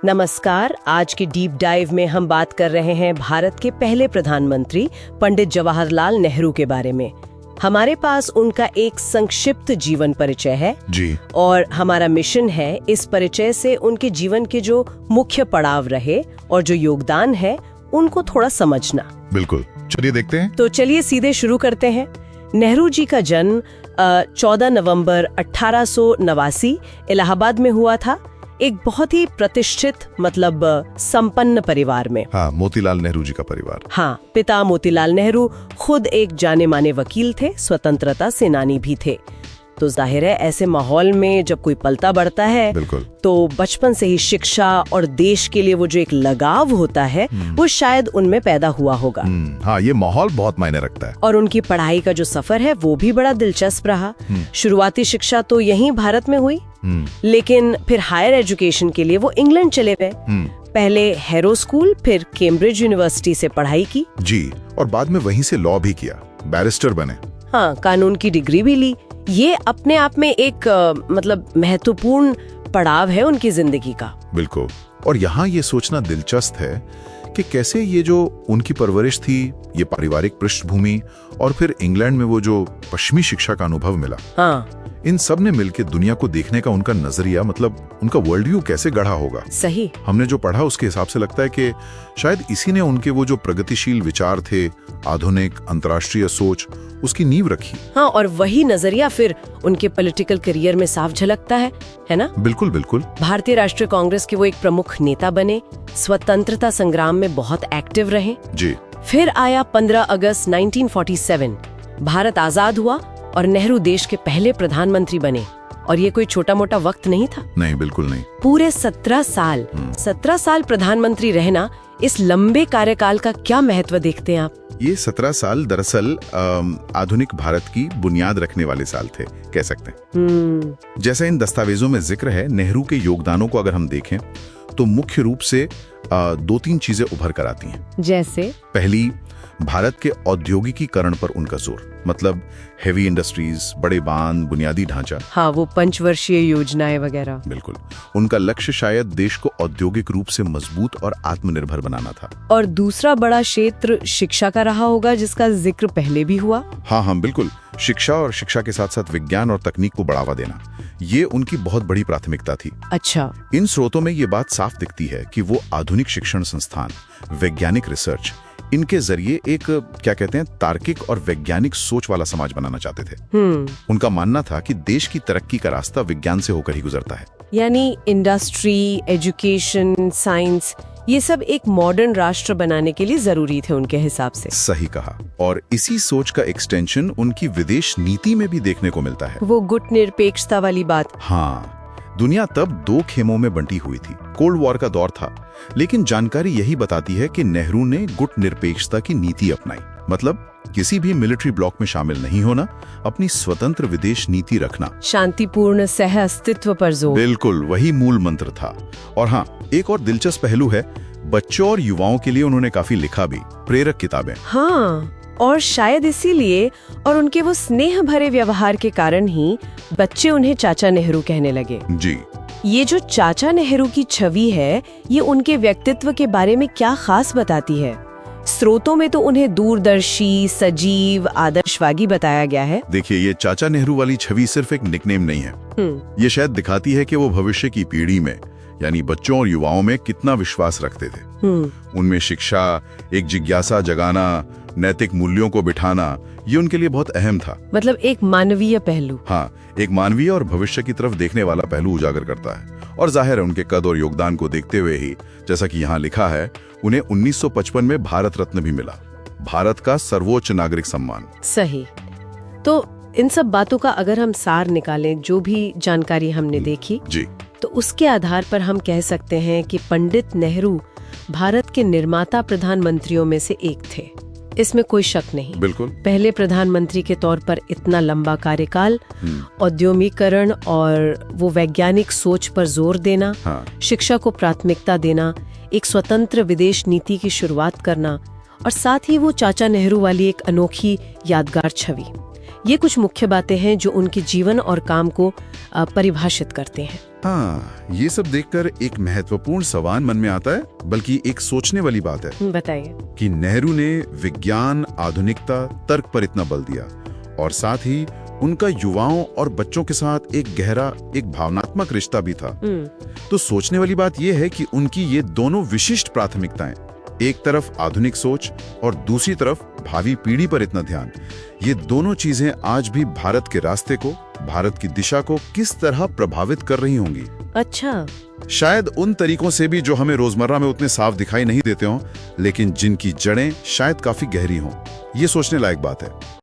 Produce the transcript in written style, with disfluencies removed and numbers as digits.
नमस्कार। आज के डीप डाइव में हम बात कर रहे हैं भारत के पहले प्रधानमंत्री पंडित जवाहरलाल नेहरू के बारे में। हमारे पास उनका एक संक्षिप्त जीवन परिचय है जी। और हमारा मिशन है इस परिचय से उनके जीवन के जो मुख्य पड़ाव रहे और जो योगदान है उनको थोड़ा समझना। बिल्कुल, चलिए देखते हैं। तो चलिए सीधे शुरू करते हैं। नेहरू जी का जन्म 14 नवंबर 1889 इलाहाबाद में हुआ था, एक बहुत ही प्रतिष्ठित मतलब संपन्न परिवार में। हाँ, मोतीलाल नेहरू जी का परिवार। हाँ, पिता मोतीलाल नेहरू खुद एक जाने माने वकील थे, स्वतंत्रता सेनानी भी थे। तो जाहिर है ऐसे माहौल में जब कोई पलता बढ़ता है बिल्कुल। तो बचपन से ही शिक्षा और देश के लिए वो जो एक लगाव होता है वो शायद उनमें पैदा हुआ होगा। हाँ, ये माहौल बहुत मायने रखता है। और उनकी पढ़ाई का जो सफर है वो भी बड़ा दिलचस्प रहा। शुरुआती शिक्षा तो यहीं भारत में हुई, लेकिन फिर हायर एजुकेशन के लिए वो इंग्लैंड चले गए। पहले हैरो स्कूल, फिर कैम्ब्रिज यूनिवर्सिटी से पढ़ाई की जी, और बाद में वहीं से लॉ भी किया, बैरिस्टर बने। हाँ, कानून की डिग्री भी ली। ये अपने आप में एक मतलब महत्वपूर्ण पड़ाव है उनकी जिंदगी का। बिल्कुल। और यहाँ ये सोचना दिलचस्प है कि कैसे ये जो उनकी परवरिश थी, ये पारिवारिक पृष्ठभूमि और फिर इंग्लैंड में वो जो पश्चिमी शिक्षा का अनुभव मिला, हाँ, इन सब ने मिलकर दुनिया को देखने का उनका नजरिया, मतलब उनका वर्ल्ड व्यू कैसे गढ़ा होगा। सही। हमने जो पढ़ा उसके हिसाब से लगता है कि शायद इसी ने उनके वो जो प्रगतिशील विचार थे, आधुनिक अंतर्राष्ट्रीय सोच, उसकी नींव रखी। हाँ, और वही नजरिया फिर उनके पॉलिटिकल करियर में साफ झलकता है ना? बिल्कुल बिल्कुल। भारतीय राष्ट्रीय कांग्रेस के वो एक प्रमुख नेता बने, स्वतंत्रता संग्राम में बहुत एक्टिव रहे जी। फिर आया 15 अगस्त 1947, भारत आजाद हुआ और नेहरू देश के पहले प्रधानमंत्री बने। और ये कोई छोटा मोटा वक्त नहीं था। नहीं, बिल्कुल नहीं। पूरे 17 साल प्रधानमंत्री रहना, इस लंबे कार्यकाल का क्या महत्व देखते हैं आप? ये 17 साल दरअसल आधुनिक भारत की बुनियाद रखने वाले साल थे, कह सकते हैं। जैसा इन दस्तावेजों में जिक्र है, नेहरू के योगदानों को अगर हम देखें तो मुख्य रूप से 2-3 चीजें उभर कर आती हैं। जैसे पहली, भारत के औद्योगिकीकरण पर उनका जोर, मतलब हेवी इंडस्ट्रीज, बड़े बांध, बुनियादी ढांचा। हाँ, वो पंचवर्षीय योजनाएं वगैरह। बिल्कुल। उनका लक्ष्य शायद देश को औद्योगिक रूप से मजबूत और आत्मनिर्भर बनाना था। और दूसरा बड़ा क्षेत्र शिक्षा का रहा होगा, जिसका जिक्र पहले भी हुआ। हाँ, बिल्कुल। शिक्षा और शिक्षा के साथ साथ विज्ञान और तकनीक को बढ़ावा देना, ये उनकी बहुत बड़ी प्राथमिकता थी। अच्छा। इन स्रोतों में ये बात साफ दिखती है कि वो आधुनिक शिक्षण संस्थान, वैज्ञानिक रिसर्च, इनके जरिए एक क्या कहते हैं, तार्किक और वैज्ञानिक सोच वाला समाज बनाना चाहते थे। उनका मानना था कि देश की तरक्की का रास्ता विज्ञान से होकर ही गुजरता है। यानी इंडस्ट्री, एजुकेशन, साइंस, ये सब एक मॉडर्न राष्ट्र बनाने के लिए जरूरी थे उनके हिसाब से। सही कहा। और इसी सोच का एक्सटेंशन उनकी विदेश नीति में भी देखने को मिलता है। वो गुटनिरपेक्षता वाली बात। हाँ, दुनिया तब 2 खेमों में बंटी हुई थी, कोल्ड वॉर का दौर था, लेकिन जानकारी यही बताती है कि नेहरू ने गुटनिरपेक्षता की नीति अपनाई, मतलब किसी भी मिलिट्री ब्लॉक में शामिल नहीं होना, अपनी स्वतंत्र विदेश नीति रखना, शांतिपूर्ण सह अस्तित्व पर जोर। बिल्कुल वही मूल मंत्र था। और हाँ, एक और दिलचस्प पहलू है, बच्चों और युवाओं के लिए उन्होंने काफी लिखा भी, प्रेरक किताबें। हाँ, और शायद इसीलिए और उनके वो स्नेह भरे व्यवहार के कारण ही बच्चे उन्हें चाचा नेहरू कहने लगे। जी। ये जो चाचा नेहरू की छवि है, ये उनके व्यक्तित्व के बारे में क्या खास बताती है? स्रोतों में तो उन्हें दूरदर्शी, सजीव, आदर्शवादी बताया गया है। देखिए, ये चाचा नेहरू वाली छवि सिर्फ एक निकनेम नहीं है। ये शायद दिखाती है कि वो भविष्य की पीढ़ी में, यानी बच्चों और युवाओं में कितना विश्वास रखते थे। उनमें शिक्षा, एक जिज्ञासा जगाना, नैतिक मूल्यों को बिठाना, ये उनके लिए बहुत अहम था। मतलब एक मानवीय पहलू। हाँ, एक मानवीय और भविष्य की तरफ देखने वाला पहलू उजागर करता है। और जाहिर है उनके कद और योगदान को देखते हुए ही, जैसा कि यहाँ लिखा है, उन्हें 1955 में भारत रत्न भी मिला, भारत का सर्वोच्च नागरिक सम्मान। सही। तो इन सब बातों का अगर हम सार निकालें, जो भी जानकारी हमने देखी जी, तो उसके आधार पर हम कह सकते हैं कि पंडित नेहरू भारत के निर्माता प्रधानमंत्रियों में से एक थे। इसमें कोई शक नहीं। बिल्कुल। पहले प्रधानमंत्री के तौर पर इतना लंबा कार्यकाल, औद्योगिकरण और वो वैज्ञानिक सोच पर जोर देना, हाँ। शिक्षा को प्राथमिकता देना, एक स्वतंत्र विदेश नीति की शुरुआत करना और साथ ही वो चाचा नेहरू वाली एक अनोखी यादगार छवि, ये कुछ मुख्य बातें हैं जो उनके जीवन और काम को परिभाषित करते हैं। हाँ, ये सब देखकर एक महत्वपूर्ण सवाल मन में आता है, बल्कि एक सोचने वाली बात है। बताइए। कि नेहरू ने विज्ञान, आधुनिकता, तर्क पर इतना बल दिया और साथ ही उनका युवाओं और बच्चों के साथ एक गहरा, एक भावनात्मक रिश्ता भी था। तो सोचने वाली बात यह है कि उनकी ये दोनों विशिष्ट प्राथमिकताएं, एक तरफ आधुनिक सोच और दूसरी तरफ भावी पीढ़ी पर इतना ध्यान, ये दोनों चीजें आज भी भारत के रास्ते को, भारत की दिशा को किस तरह प्रभावित कर रही होंगी। अच्छा। शायद उन तरीकों से भी जो हमें रोजमर्रा में उतने साफ दिखाई नहीं देते हों, लेकिन जिनकी जड़ें शायद काफी गहरी हों। ये सोचने लायक बात है।